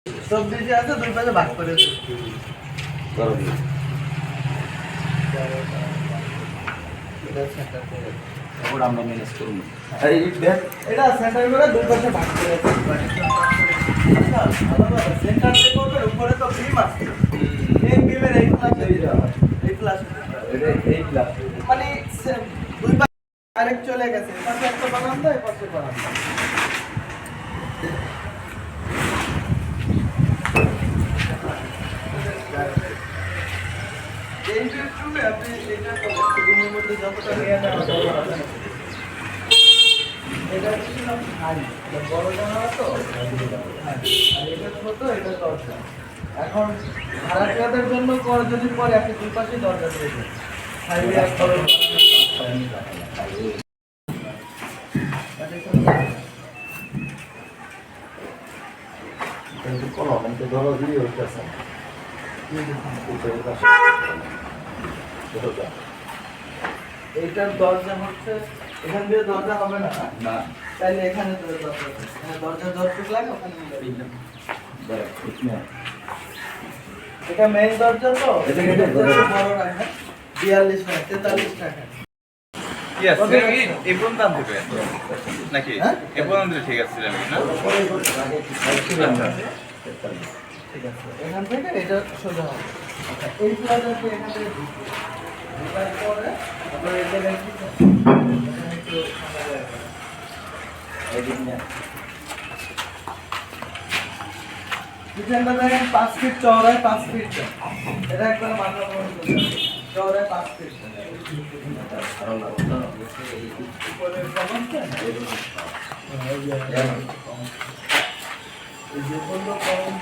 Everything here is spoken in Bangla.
সবজি যে আছে দুই পাশে ভাগ করে আমরা ম্যানেজ করুন। এটা সেন্টার করে দুই পাশে ভাগ করে সেন্টার থেকে উপরে তো বিম আছে এই বিমের এই ক্লাস মানে দুই পাশে আরেক চলে গেছে পাশে একটা বানান দেয় পাশে বানান এই বেডরুমে আপনি এটা রুমের মধ্যে যতটা নিয়ে নেওয়া এটা ছিল হাই বড় জানালা তো আর এটা ছোট এটা দরজা এখন ভাড়াটিয়াদের জন্য কর যদি পরে আপনি দুই পাশে দরজা দিয়ে দেন হাইওয়ে এক বড় কিন্তু কোনো কিন্তু ধরো দিয়ে হইতেছে এইটার দরজা হচ্ছে এখান দিয়ে দরজা হবে না না তাইলে এখানে তো দরজা দরজা দরজা লাগে ওখানে এটা মেইন দরজা তো এটা বড় রাখা 42 না 43 টাকা Yes, এই পর্যন্ত আনতে পারেন নাকি এই পর্যন্ত ঠিক আছে না ঠিক আছে এখান থেকে এটা সোজা হবে আচ্ছা এই প্লাজাতে এখান থেকে ঢোকার পরে আপনার এই জায়গায় কি একটু কিচেনটা দেখেন 5 ফিট চওড়ায় 5 ফিট এটা একবার মাথা বড় চওড়ায় 5 ফিট উপরে সমস্যা এই যে বললো কম